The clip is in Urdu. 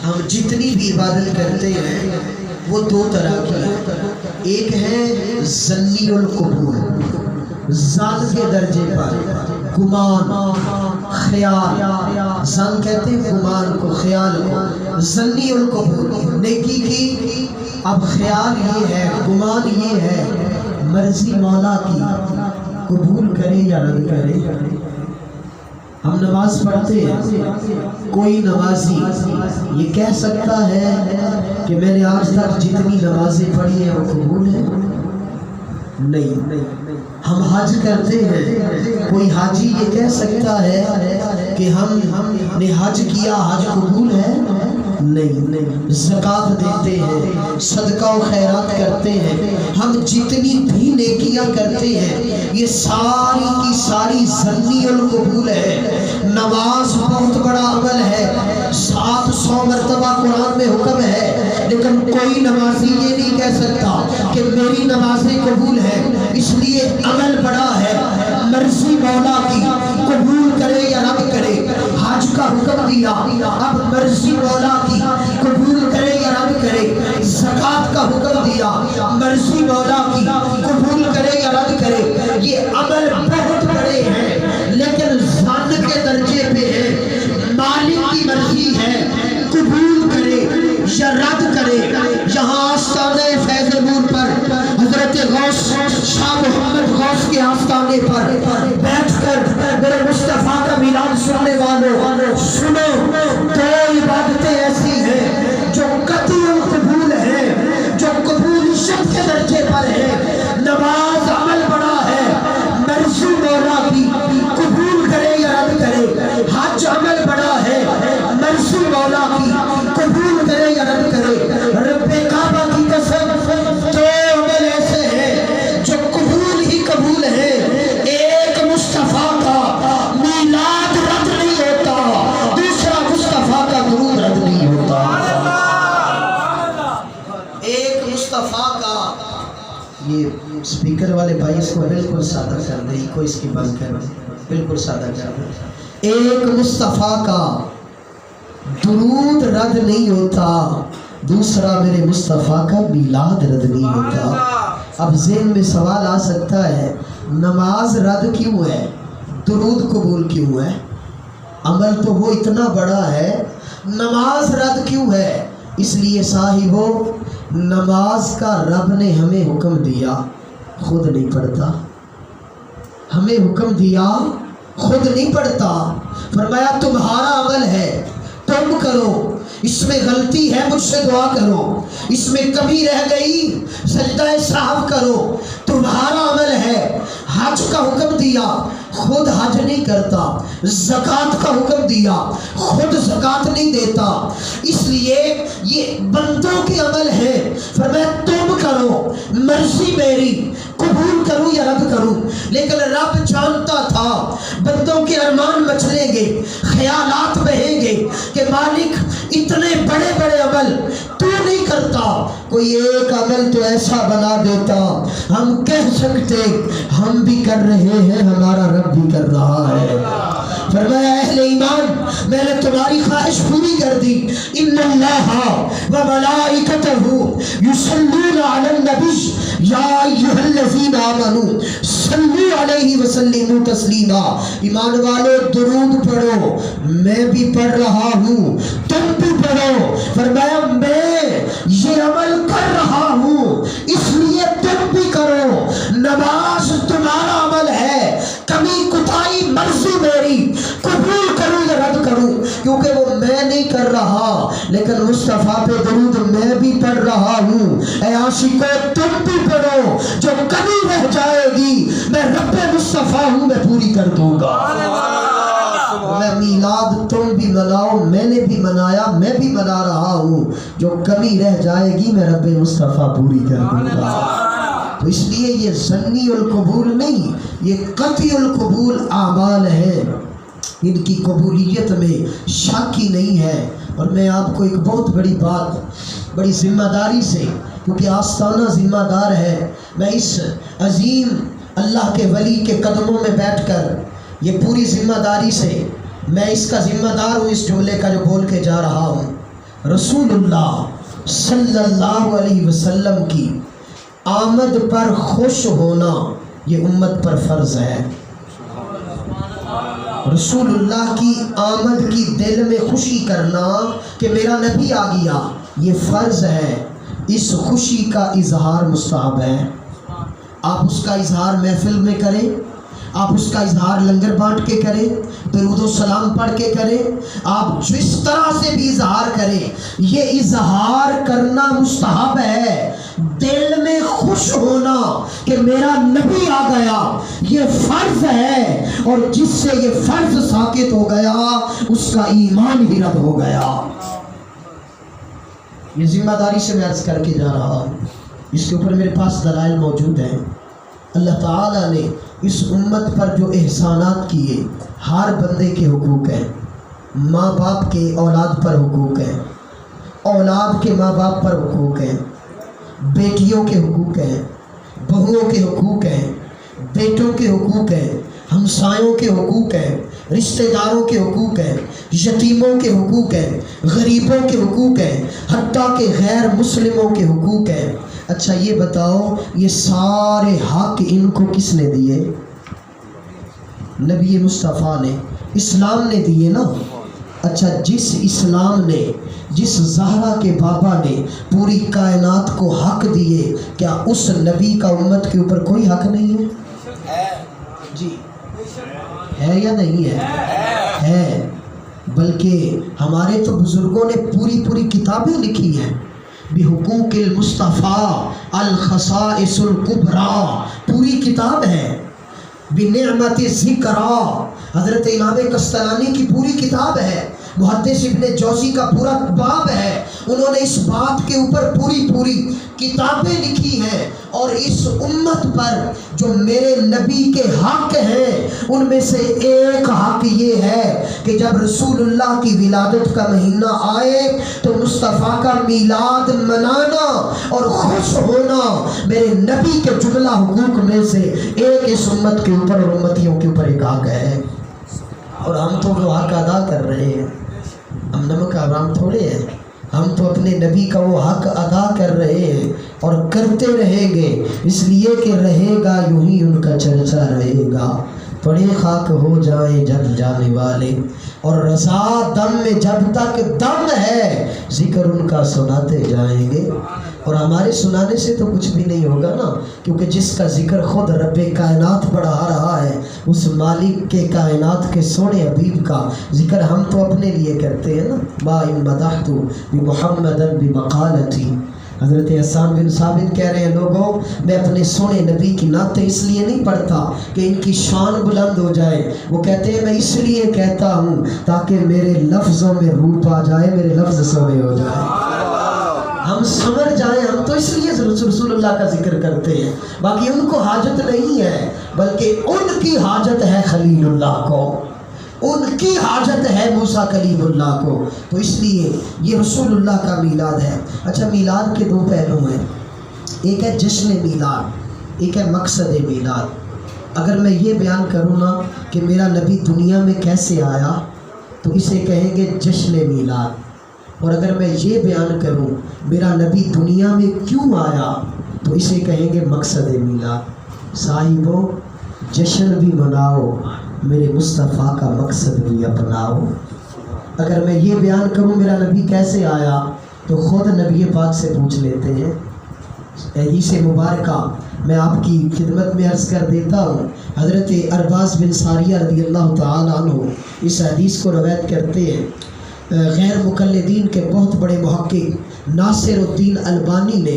ہم جتنی بھی عبادت کرتے ہیں وہ دو طرح کی ہے. ایک ہے ظنی القبول، ظن کے درجے پر، گمان، خیال. ظن کہتے ہیں گمان کو، خیال کو. ظنی القبول نیکی کی، اب خیال یہ ہے، گمان یہ ہے مرضی مولا کی قبول کرے یا رد کرے. ہم نماز پڑھتے ہیں، کوئی نمازی یہ کہہ سکتا ہے کہ میں نے آج تک جتنی نمازیں پڑھی ہیں وہ قبول ہیں؟ نہیں. ہم حج کرتے ہیں، کوئی حاجی یہ کہہ سکتا ہے کہ ہم نے حج کیا، حج قبول ہے؟ نہیں. زکوٰۃ دیتے ہیں، صدقہ و خیرات کرتے ہیں، ہم جتنی بھی نیکیاں کرتے ہیں یہ ساری کی ساری ظنی القبول ہے. نماز بہت بڑا عمل ہے، 700 مرتبہ قرآن میں حکم ہے، لیکن کوئی نمازی یہ نہیں کہہ سکتا کہ میری نمازیں قبول ہیں. اس لیے عمل بڑا ہے، مرضی مولا کی قبول کرے یا رد کرے. حج کا حکم دیا، اب مرضی مولا کی قبول کرے یا رد کرے. زکوٰۃ کا حکم دیا، مرضی مولا کی قبول کرے یا رد کرے. یہ عمل بہت بڑے ہیں لیکن ظن کے درجے پہ ہے. مالک کی مرضی ہے قبول کرے یا رد کرے. یہاں آستانے فیض نور پر حضرت غوث شاہ محمد غوث کے آستانے پر بیٹھ کر میرے مصطفیٰ کا میلاد سننے والوں سنو. دو عبادتیں ایسی ہیں جو قطعی قبول ہیں، جو قبولیت کے درجے پر ہے. نماز عمل بڑا ہے، مرضی مولا کی قبول کرے یا رد کرے. حج عمل بڑا ہے، مرضی مولا کی قبول کرے یا رد کرے. رب کعبہ کی قسم، دو عمل ایسے ہیں جو قبول ہی قبول ہے. ایک مصطفیٰ کا میلاد رد نہیں ہوتا، دوسرا مصطفیٰ کا درود رد نہیں ہوتا. ایک مصطفیٰ کا، یہ اسپیکر والے بھائی اس کو بالکل سادہ کر دیں، کوئی اس کی بند کر دیں، بالکل سادہ کر دیں. ایک مصطفیٰ کا درود رد نہیں ہوتا، دوسرا میرے مصطفیٰ کا میلاد رد نہیں ہوتا. اب ذہن میں سوال آ سکتا ہے نماز رد کیوں ہے، درود قبول کیوں ہے؟ عمل تو وہ اتنا بڑا ہے، نماز رد کیوں ہے؟ اس لیے صاحبو، نماز کا رب نے ہمیں حکم دیا، خود نہیں پڑھتا. ہمیں حکم دیا، خود نہیں پڑھتا. فرمایا تمہارا عمل ہے، تم کرو. اس میں غلطی ہے، مجھ سے دعا کرو. اس میں کمی رہ گئی، سجدہ سہو کرو. تمہارا عمل ہے. حج کا حکم دیا، خود حج نہیں کرتا. زکوٰۃ کا حکم دیا، خود زکوٰۃ نہیں دیتا. اس لیے یہ بندوں کے عمل ہے. فرمایا تم کرو، مرضی میری قبول کروں یا رد کروں. لیکن رب جانتا تھا بندوں کے ارمان مچلیں گے، خیالات بہیں گے کہ مالک اتنے بڑے بڑے عمل تو نہیں کرتا، کوئی ایک عمل تو ایسا بنا دیتا ہم کہہ سکتے ہم بھی کر رہے ہیں، ہمارا رب بھی کر رہا ہے. فرمایا اہل ایمان، میں نے تمہاری خواہش پوری کر دی. ان اللہ و ملائکتہ یصلون علی النبی یا ایھا الذین آمنوا صلوا علیہ وسلموا تسلیما. ایمان والو درود پڑھو، میں بھی پڑھ رہا ہوں، تم بھی پڑھو. فرمایا میں یہ عمل کر رہا ہوں اس لیے تم بھی کرو. نماز تمہارا عمل ہے، کمی کوتاہی مرضی میری، قبول کروں یا رد کروں. کیونکہ وہ میں نہیں کر رہا لیکن مصطفیٰ پہ درود میں بھی پڑھ رہا ہوں. اے عاشقو تم بھی پڑھو، جو کمی رہ جائے گی میں رب مصطفیٰ ہوں، میں پوری کر دوں گا. میں میلاد تم بھی مناؤ، میں نے بھی منایا، میں بھی منا رہا ہوں. جو کمی رہ جائے گی میں رب مصطفیٰ پوری کر دوں گا. تو اس لیے یہ ظنی القبول نہیں، یہ قطعی القبول اعمال ہیں. ان کی قبولیت میں شک ہی نہیں ہے. اور میں آپ کو ایک بہت بڑی بات، بڑی ذمہ داری سے، کیونکہ آستانہ ذمہ دار ہے، میں اس عظیم اللہ کے ولی کے قدموں میں بیٹھ کر یہ پوری ذمہ داری سے میں اس کا ذمہ دار ہوں، اس جملے کا جو بول کے جا رہا ہوں. رسول اللہ صلی اللہ علیہ وسلم کی آمد پر خوش ہونا یہ امت پر فرض ہے۔ رسول اللہ کی آمد کی دل میں خوشی کرنا کہ میرا نبی آ گیا، یہ فرض ہے۔ اس خوشی کا اظہار مستحب ہے۔ آپ اس کا اظہار محفل میں کریں، آپ اس کا اظہار لنگر بانٹ کے کریں، درود و سلام پڑھ کے کریں، آپ جس طرح سے بھی اظہار کریں، یہ اظہار کرنا مستحب ہے۔ دل میں خوش ہونا کہ میرا نبی آ گیا یہ فرض ہے، اور جس سے یہ فرض ساقط ہو گیا اس کا ایمان ہی رد ہو گیا۔ یہ ذمہ داری سے میں عرض کر کے جا رہا ہوں، اس کے اوپر میرے پاس دلائل موجود ہیں۔ اللہ تعالیٰ نے اس امت پر جو احسانات کیے، ہر بندے کے حقوق ہیں۔ ماں باپ کے اولاد پر حقوق ہیں، اولاد کے ماں باپ پر حقوق ہیں، بیٹیوں کے حقوق ہیں، بہوؤں کے حقوق ہیں، بیٹوں کے حقوق ہیں، ہمسایوں کے حقوق ہیں، رشتہ داروں کے حقوق ہیں، یتیموں کے حقوق ہیں، غریبوں کے حقوق ہیں، حتیٰ کہ غیر مسلموں کے حقوق ہیں۔ اچھا یہ بتاؤ، یہ سارے حق ان کو کس نے دیے؟ نبی مصطفیٰ نے، اسلام نے دیے نا۔ اچھا جس اسلام نے، جس زہرا کے بابا نے پوری کائنات کو حق دیے، کیا اس نبی کا امت کے اوپر کوئی حق نہیں ہے؟ جی ہے یا نہیں ہے؟ ہے۔ بلکہ ہمارے تو بزرگوں نے پوری کتابیں لکھی ہیں، بحقوق المصطفیٰ الخصائص الکبریٰ، پوری کتاب ہے۔ بنعمت ذکریٰ، حضرت امام قسطلانی کی پوری کتاب ہے۔ محدث ابن جوزی کا پورا باب ہے، انہوں نے اس بات کے اوپر پوری کتابیں لکھی ہیں۔ اور اس امت پر جو میرے نبی کے حق ہیں، ان میں سے ایک حق یہ ہے کہ جب رسول اللہ کی ولادت کا مہینہ آئے تو مصطفیٰ کا میلاد منانا اور خوش ہونا میرے نبی کے جملہ حقوق میں سے ایک اس امت کے اوپر اور امتیوں کے اوپر ایک حق ہے۔ اور ہم تو وہ حق ادا کر رہے ہیں، ہم نمک حرام تھوڑے ہیں، ہم تو اپنے نبی کا وہ حق ادا کر رہے ہیں اور کرتے رہیں گے، اس لیے کہ رہے گا یوں ہی ان کا چرچا رہے گا۔ پڑے خاک ہو جائیں جب جانے والے، اور رضا دم میں جب تک دم ہے ذکر ان کا سناتے جائیں گے۔ اور ہمارے سنانے سے تو کچھ بھی نہیں ہوگا نا، کیونکہ جس کا ذکر خود رب کائنات بڑھا رہا ہے، اس مالک کے کائنات کے سونے حبیب کا ذکر ہم تو اپنے لیے کرتے ہیں نا۔ ما ان مدحت بمحمد بمقالتی، حضرت حسان بن ثابت کہہ رہے ہیں لوگوں، میں اپنے سونے نبی کی نعتیں اس لیے نہیں پڑھتا کہ ان کی شان بلند ہو جائے، وہ کہتے ہیں میں اس لیے کہتا ہوں تاکہ میرے لفظوں میں روح آ جائے، میرے لفظ سونے ہو جائے، ہم سمجھ جائیں۔ ہم تو اس لیے رسول اللہ کا ذکر کرتے ہیں، باقی ان کو حاجت نہیں ہے، بلکہ ان کی حاجت ہے خلیل اللہ کو، ان کی حاجت ہے موسیٰ کلیم اللہ کو۔ تو اس لیے یہ رسول اللہ کا میلاد ہے۔ اچھا میلاد کے دو پہلو ہیں، ایک ہے جشن میلاد، ایک ہے مقصد میلاد۔ اگر میں یہ بیان کروں نا کہ میرا نبی دنیا میں کیسے آیا تو اسے کہیں گے جشن میلاد، اور اگر میں یہ بیان کروں میرا نبی دنیا میں کیوں آیا تو اسے کہیں گے مقصد میلاد۔ صاحبوں جشن بھی مناؤ، میرے مصطفیٰ کا مقصد بھی اپناؤ۔ اگر میں یہ بیان کروں میرا نبی کیسے آیا تو خود نبی پاک سے پوچھ لیتے ہیں۔ حدیث مبارکہ میں آپ کی خدمت میں عرض کر دیتا ہوں، حضرت ارباز بن ساریہ رضی اللہ تعالیٰ عنہ اس حدیث کو روایت کرتے ہیں۔ غیر مقلدین کے بہت بڑے محقق ناصر الدین البانی نے